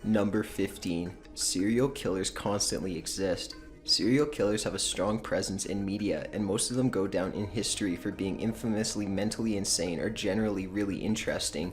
Number 15. Serial killers constantly exist. Serial killers have a strong presence in media, and most of them go down in history for being infamously mentally insane or generally really interesting.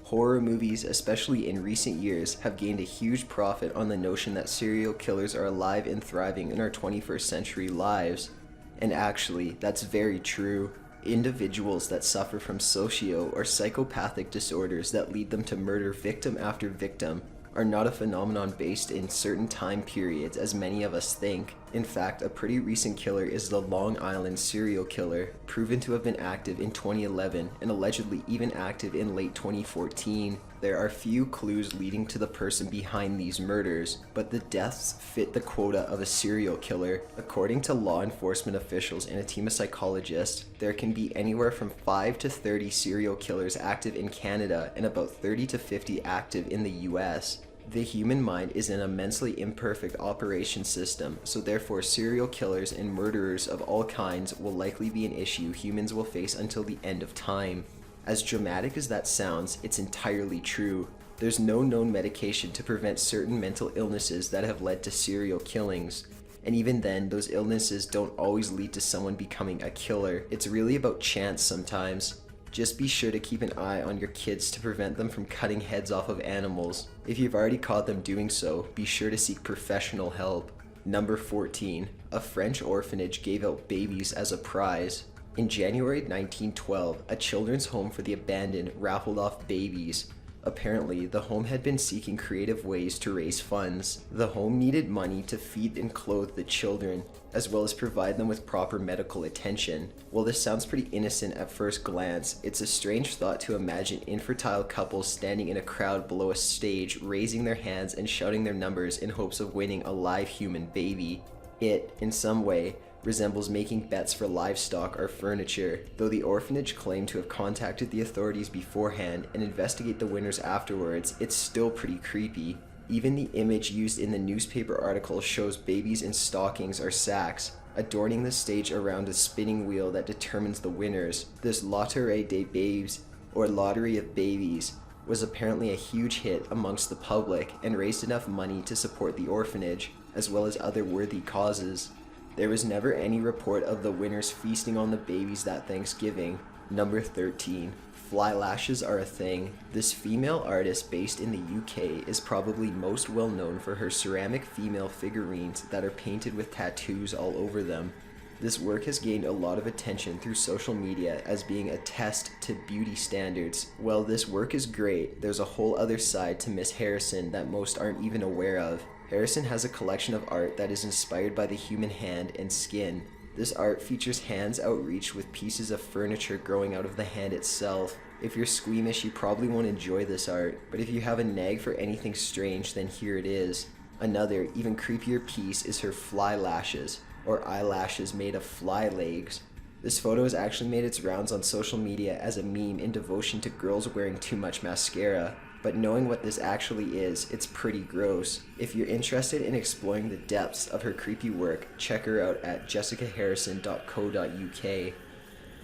Horror movies, especially in recent years, have gained a huge profit on the notion that serial killers are alive and thriving in our 21st century lives. And actually, that's very true. Individuals that suffer from socio or psychopathic disorders that lead them to murder victim after victim are not a phenomenon based in certain time periods as many of us think. In fact, a pretty recent killer is the Long Island serial killer, proven to have been active in 2011 and allegedly even active in late 2014. There are few clues leading to the person behind these murders, but the deaths fit the quota of a serial killer. According to law enforcement officials and a team of psychologists, there can be anywhere from 5 to 30 serial killers active in Canada and about 30 to 50 active in the US. The human mind is an immensely imperfect operation system, so therefore serial killers and murderers of all kinds will likely be an issue humans will face until the end of time. As dramatic as that sounds, it's entirely true. There's no known medication to prevent certain mental illnesses that have led to serial killings. And even then, those illnesses don't always lead to someone becoming a killer. It's really about chance sometimes. Just be sure to keep an eye on your kids to prevent them from cutting heads off of animals. If you've already caught them doing so, be sure to seek professional help. Number 14. A French orphanage gave out babies as a prize. In January 1912, a children's home for the abandoned raffled off babies. Apparently, the home had been seeking creative ways to raise funds. The home needed money to feed and clothe the children, as well as provide them with proper medical attention. While this sounds pretty innocent at first glance, it's a strange thought to imagine infertile couples standing in a crowd below a stage, raising their hands and shouting their numbers in hopes of winning a live human baby. It, in some way, resembles making bets for livestock or furniture, though the orphanage claimed to have contacted the authorities beforehand and investigate the winners afterwards. It's still pretty creepy. Even the image used in the newspaper article shows babies in stockings or sacks, adorning the stage around a spinning wheel that determines the winners. This Loterie des Babes, or Lottery of Babies, was apparently a huge hit amongst the public and raised enough money to support the orphanage, as well as other worthy causes. There was never any report of the winners feasting on the babies that Thanksgiving. Number 13. Flylashes Are A Thing. This female artist based in the UK is probably most well known for her ceramic female figurines that are painted with tattoos all over them. This work has gained a lot of attention through social media as being a test to beauty standards. While this work is great, there's a whole other side to Miss Harrison that most aren't even aware of. Harrison has a collection of art that is inspired by the human hand and skin. This art features hands outreached with pieces of furniture growing out of the hand itself. If you're squeamish, you probably won't enjoy this art, but if you have a nag for anything strange, then here it is. Another, even creepier piece is her fly lashes, or eyelashes made of fly legs. This photo has actually made its rounds on social media as a meme in devotion to girls wearing too much mascara. But knowing what this actually is, it's pretty gross. If you're interested in exploring the depths of her creepy work, check her out at jessicaharrison.co.uk.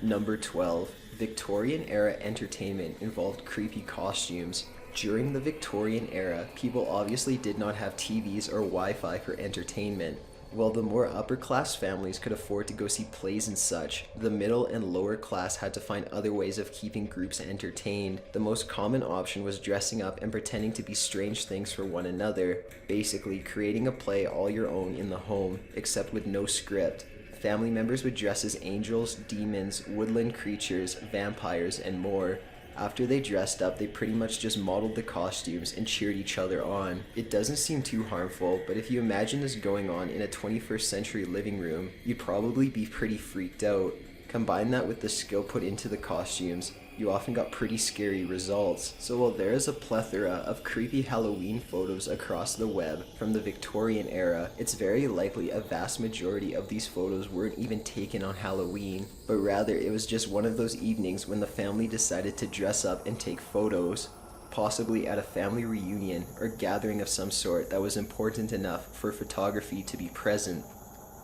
Number 12. Victorian era entertainment involved creepy costumes. During the Victorian era, people obviously did not have TVs or Wi-Fi for entertainment. While the more upper-class families could afford to go see plays and such, the middle and lower class had to find other ways of keeping groups entertained. The most common option was dressing up and pretending to be strange things for one another, basically creating a play all your own in the home, except with no script. Family members would dress as angels, demons, woodland creatures, vampires, and more. After they dressed up, they pretty much just modeled the costumes and cheered each other on. It doesn't seem too harmful, but if you imagine this going on in a 21st century living room, you'd probably be pretty freaked out. Combine that with the skill put into the costumes, you often got pretty scary results. So while there is a plethora of creepy Halloween photos across the web from the Victorian era, it's very likely a vast majority of these photos weren't even taken on Halloween, but rather it was just one of those evenings when the family decided to dress up and take photos, possibly at a family reunion or gathering of some sort that was important enough for photography to be present.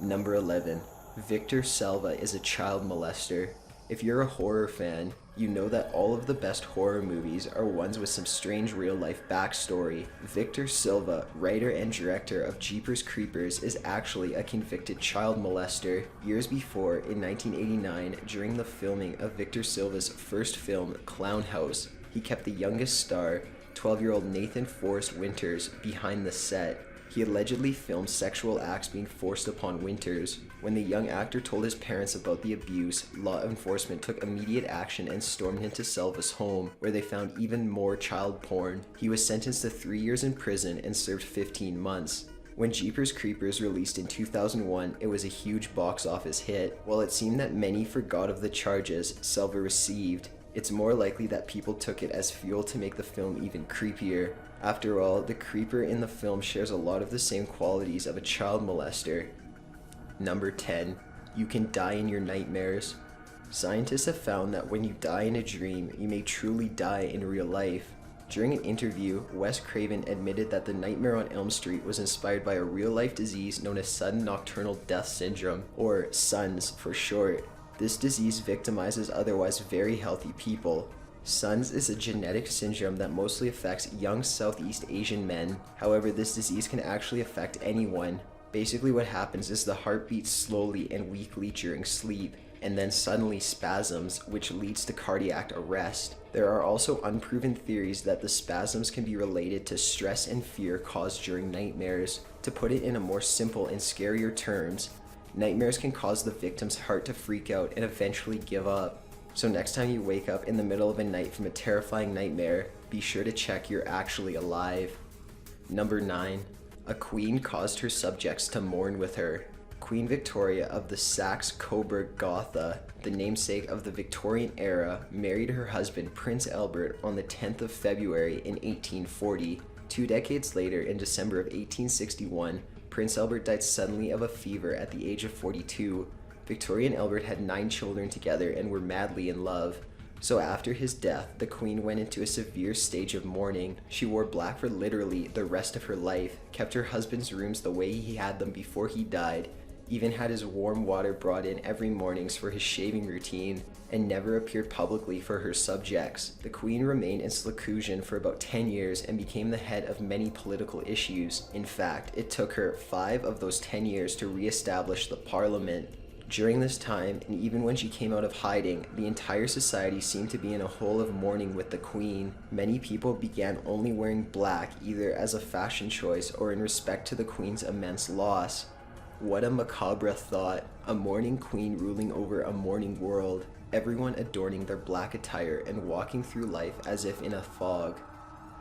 Number 11. Victor Salva is a child molester. If you're a horror fan, you know that all of the best horror movies are ones with some strange real-life backstory. Victor Salva, writer and director of Jeepers Creepers, is actually a convicted child molester. Years before, in 1989, during the filming of Victor Salva's first film, Clown House, he kept the youngest star, 12-year-old Nathan Forrest Winters, behind the set. He allegedly filmed sexual acts being forced upon Winters. When the young actor told his parents about the abuse, law enforcement took immediate action and stormed into Salva's home, where they found even more child porn. He was sentenced to 3 years in prison and served 15 months. When Jeepers Creepers released in 2001, it was a huge box office hit. While it seemed that many forgot of the charges Salva received, it's more likely that people took it as fuel to make the film even creepier. After all, the creeper in the film shares a lot of the same qualities of a child molester. Number 10. You can die in your nightmares. Scientists have found that when you die in a dream, you may truly die in real life. During an interview, Wes Craven admitted that the Nightmare on Elm Street was inspired by a real-life disease known as sudden nocturnal death syndrome, or SUNS for short. This disease victimizes otherwise very healthy people. SUNS is a genetic syndrome that mostly affects young Southeast Asian men. However, this disease can actually affect anyone. Basically what happens is the heart beats slowly and weakly during sleep, and then suddenly spasms, which leads to cardiac arrest. There are also unproven theories that the spasms can be related to stress and fear caused during nightmares. To put it in a more simple and scarier terms, nightmares can cause the victim's heart to freak out and eventually give up. So next time you wake up in the middle of a night from a terrifying nightmare, be sure to check you're actually alive. Number 9. A queen caused her subjects to mourn with her. Queen Victoria of the Saxe-Coburg-Gotha, the namesake of the Victorian era, married her husband Prince Albert on the 10th of February in 1840. 2 decades later, in December of 1861, Prince Albert died suddenly of a fever at the age of 42. Victoria and Albert had 9 children together and were madly in love. So after his death, the Queen went into a severe stage of mourning. She wore black for literally the rest of her life, kept her husband's rooms the way he had them before he died, even had his warm water brought in every mornings for his shaving routine, and never appeared publicly for her subjects. The Queen remained in seclusion for about 10 years and became the head of many political issues. In fact, it took her 5 of those 10 years to re-establish the Parliament. During this time, and even when she came out of hiding, the entire society seemed to be in a hole of mourning with the Queen. Many people began only wearing black either as a fashion choice or in respect to the Queen's immense loss. What a macabre thought, a mourning queen ruling over a mourning world, everyone adorning their black attire and walking through life as if in a fog.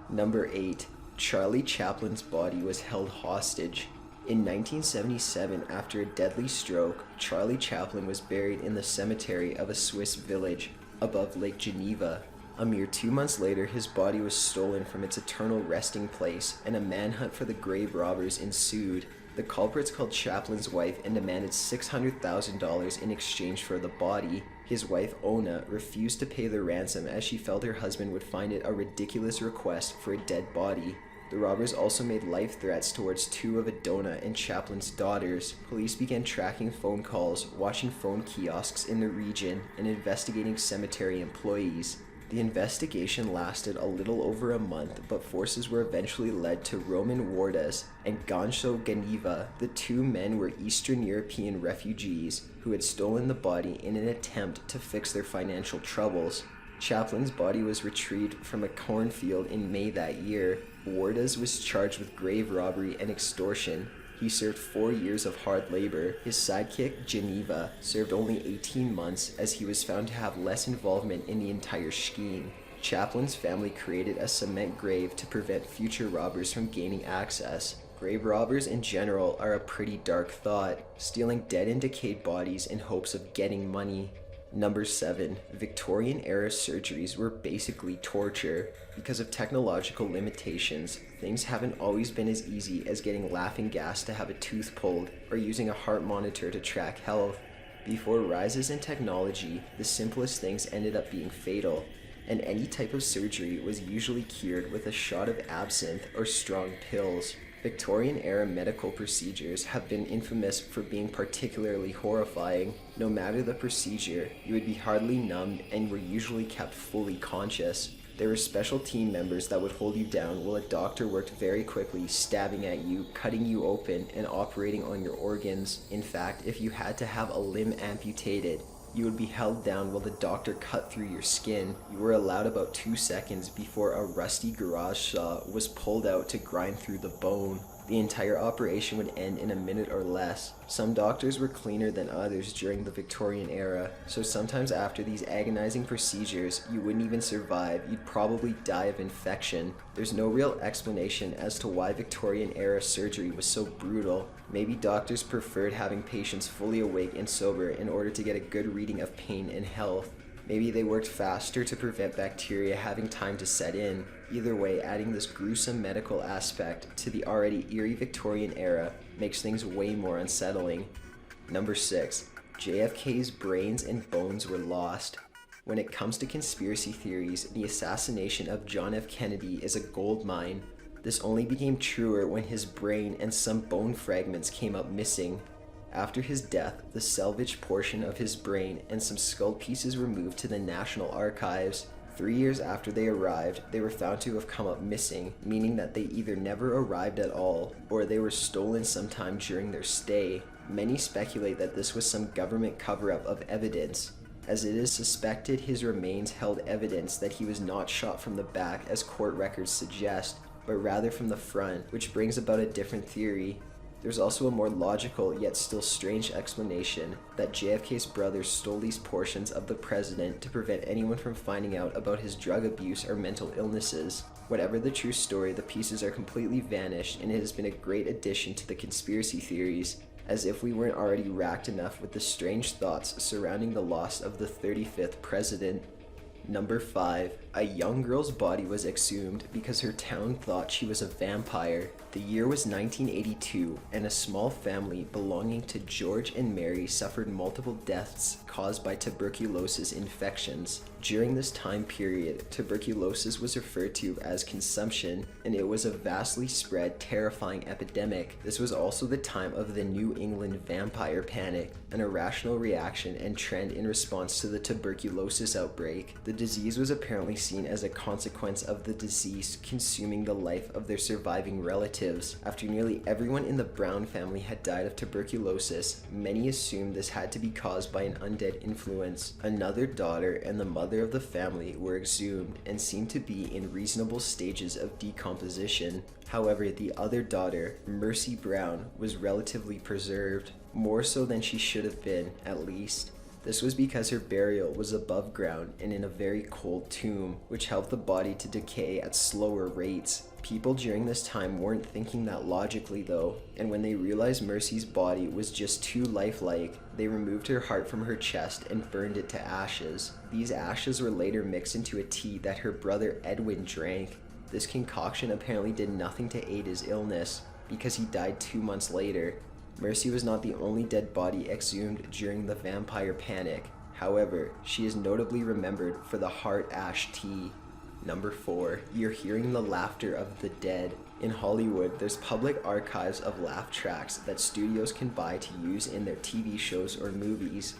Number 8. Charlie Chaplin's body was held hostage. In 1977, after a deadly stroke, Charlie Chaplin was buried in the cemetery of a Swiss village above Lake Geneva. A mere 2 months later, his body was stolen from its eternal resting place, and a manhunt for the grave robbers ensued. The culprits called Chaplin's wife and demanded $600,000 in exchange for the body. His wife, Ona, refused to pay the ransom as she felt her husband would find it a ridiculous request for a dead body. The robbers also made life threats towards 2 of Adona and Chaplin's daughters. Police began tracking phone calls, watching phone kiosks in the region, and investigating cemetery employees. The investigation lasted a little over a month, but forces were eventually led to Roman Wardas and Gancho Ganiva. The 2 men were Eastern European refugees who had stolen the body in an attempt to fix their financial troubles. Chaplin's body was retrieved from a cornfield in May that year. Wardas was charged with grave robbery and extortion. He served 4 years of hard labor. His sidekick, Geneva, served only 18 months as he was found to have less involvement in the entire scheme. Chaplin's family created a cement grave to prevent future robbers from gaining access. Grave robbers in general are a pretty dark thought, stealing dead and decayed bodies in hopes of getting money. Number 7. Victorian-era surgeries were basically torture. Because of technological limitations, things haven't always been as easy as getting laughing gas to have a tooth pulled or using a heart monitor to track health. Before rises in technology, the simplest things ended up being fatal, and any type of surgery was usually cured with a shot of absinthe or strong pills. Victorian-era medical procedures have been infamous for being particularly horrifying. No matter the procedure, you would be hardly numbed and were usually kept fully conscious. There were special team members that would hold you down while a doctor worked very quickly, stabbing at you, cutting you open, and operating on your organs. In fact, if you had to have a limb amputated, you would be held down while the doctor cut through your skin. You were allowed about 2 seconds before a rusty garage saw was pulled out to grind through the bone. The entire operation would end in a minute or less. Some doctors were cleaner than others during the Victorian era, so sometimes after these agonizing procedures, you wouldn't even survive. You'd probably die of infection. There's no real explanation as to why Victorian era surgery was so brutal. Maybe doctors preferred having patients fully awake and sober in order to get a good reading of pain and health. Maybe they worked faster to prevent bacteria having time to set in. Either way, adding this gruesome medical aspect to the already eerie Victorian era makes things way more unsettling. Number 6. JFK's brains and bones were lost. When it comes to conspiracy theories, the assassination of John F. Kennedy is a gold mine. This only became truer when his brain and some bone fragments came up missing. After his death, the salvaged portion of his brain and some skull pieces were moved to the National Archives. 3 years after they arrived, they were found to have come up missing, meaning that they either never arrived at all, or they were stolen sometime during their stay. Many speculate that this was some government cover-up of evidence, as it is suspected his remains held evidence that he was not shot from the back as court records suggest, but rather from the front, which brings about a different theory. There's also a more logical yet still strange explanation that JFK's brothers stole these portions of the president to prevent anyone from finding out about his drug abuse or mental illnesses. Whatever the true story, the pieces are completely vanished, and it has been a great addition to the conspiracy theories, as if we weren't already racked enough with the strange thoughts surrounding the loss of the 35th president. Number 5. A young girl's body was exhumed because her town thought she was a vampire. The year was 1982, and a small family belonging to George and Mary suffered multiple deaths caused by tuberculosis infections. During this time period, tuberculosis was referred to as consumption, and it was a vastly spread, terrifying epidemic. This was also the time of the New England vampire panic, an irrational reaction and trend in response to the tuberculosis outbreak. The disease was apparently seen as a consequence of the deceased consuming the life of their surviving relatives. After nearly everyone in the Brown family had died of tuberculosis, many assumed this had to be caused by an undead influence. Another daughter and the mother of the family were exhumed and seemed to be in reasonable stages of decomposition. However, the other daughter, Mercy Brown, was relatively preserved, more so than she should have been, at least. This was because her burial was above ground and in a very cold tomb, which helped the body to decay at slower rates. People during this time weren't thinking that logically though, and when they realized Mercy's body was just too lifelike, they removed her heart from her chest and burned it to ashes. These ashes were later mixed into a tea that her brother Edwin drank. This concoction apparently did nothing to aid his illness, because he died 2 months later. Mercy was not the only dead body exhumed during the vampire panic. However, she is notably remembered for the heart ash tea. Number 4. You're hearing the laughter of the dead. In Hollywood, there's public archives of laugh tracks that studios can buy to use in their TV shows or movies.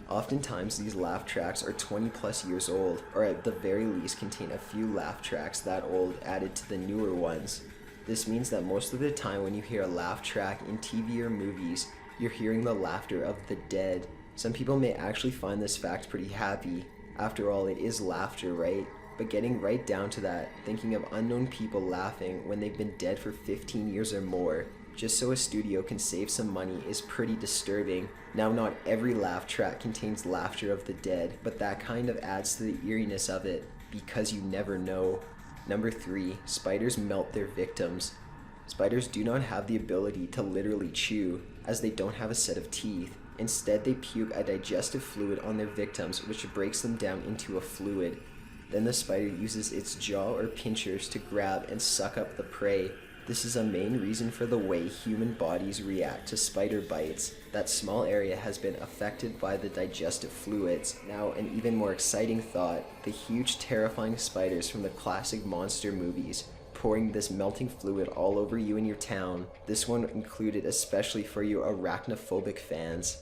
Oftentimes, these laugh tracks are 20 plus years old, or at the very least contain a few laugh tracks that old added to the newer ones. This means that most of the time when you hear a laugh track in TV or movies, you're hearing the laughter of the dead. Some people may actually find this fact pretty happy. After all, it is laughter, right? But getting right down to that, thinking of unknown people laughing when they've been dead for 15 years or more, just so a studio can save some money, is pretty disturbing. Now, not every laugh track contains laughter of the dead, but that kind of adds to the eeriness of it, because you never know. Number 3. Spiders melt their victims. Spiders do not have the ability to literally chew, as they don't have a set of teeth. Instead, they puke a digestive fluid on their victims, which breaks them down into a fluid. Then the spider uses its jaw or pinchers to grab and suck up the prey. This is a main reason for the way human bodies react to spider bites. That small area has been affected by the digestive fluids. Now, an even more exciting thought, the huge terrifying spiders from the classic monster movies pouring this melting fluid all over you and your town. This one included especially for you arachnophobic fans.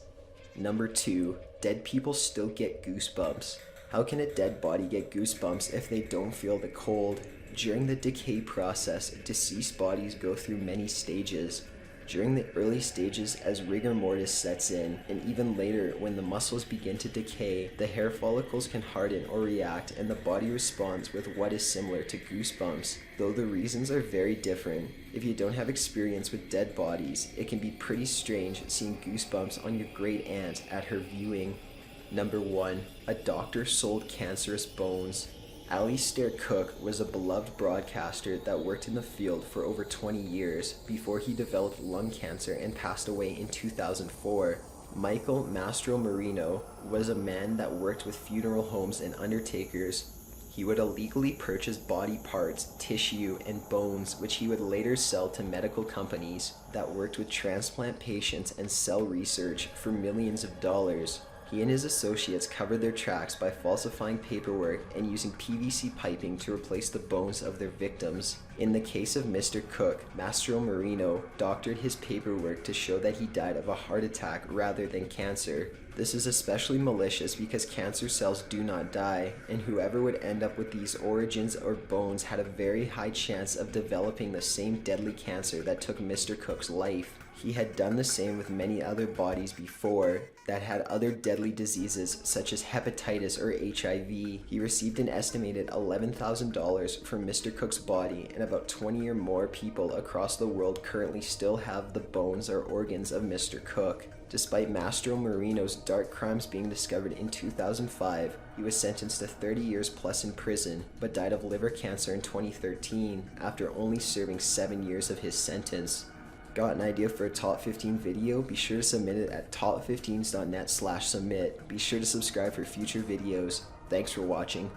Number 2. Dead people still get goosebumps. How can a dead body get goosebumps if they don't feel the cold? During the decay process, deceased bodies go through many stages. During the early stages, as rigor mortis sets in, and even later when the muscles begin to decay, the hair follicles can harden or react and the body responds with what is similar to goosebumps, though the reasons are very different. If you don't have experience with dead bodies, it can be pretty strange seeing goosebumps on your great aunt at her viewing. Number 1. A doctor sold cancerous bones. Alistair Cook was a beloved broadcaster that worked in the field for over 20 years before he developed lung cancer and passed away in 2004. Michael Mastromarino was a man that worked with funeral homes and undertakers. He would illegally purchase body parts, tissue, and bones, which he would later sell to medical companies that worked with transplant patients and cell research for millions of dollars. He and his associates covered their tracks by falsifying paperwork and using PVC piping to replace the bones of their victims. In the case of Mr. Cook, Mastromarino doctored his paperwork to show that he died of a heart attack rather than cancer. This is especially malicious because cancer cells do not die, and whoever would end up with these origins or bones had a very high chance of developing the same deadly cancer that took Mr. Cook's life. He had done the same with many other bodies before that had other deadly diseases such as hepatitis or HIV. He received an estimated $11,000 for Mr. Cook's body, and about 20 or more people across the world currently still have the bones or organs of Mr. Cook. Despite Mastromarino's dark crimes being discovered in 2005, he was sentenced to 30 years plus in prison, but died of liver cancer in 2013 after only serving 7 years of his sentence. Got an idea for a top 15 video? Be sure to submit it at top15s.net/submit. Be sure to subscribe for future videos. Thanks for watching.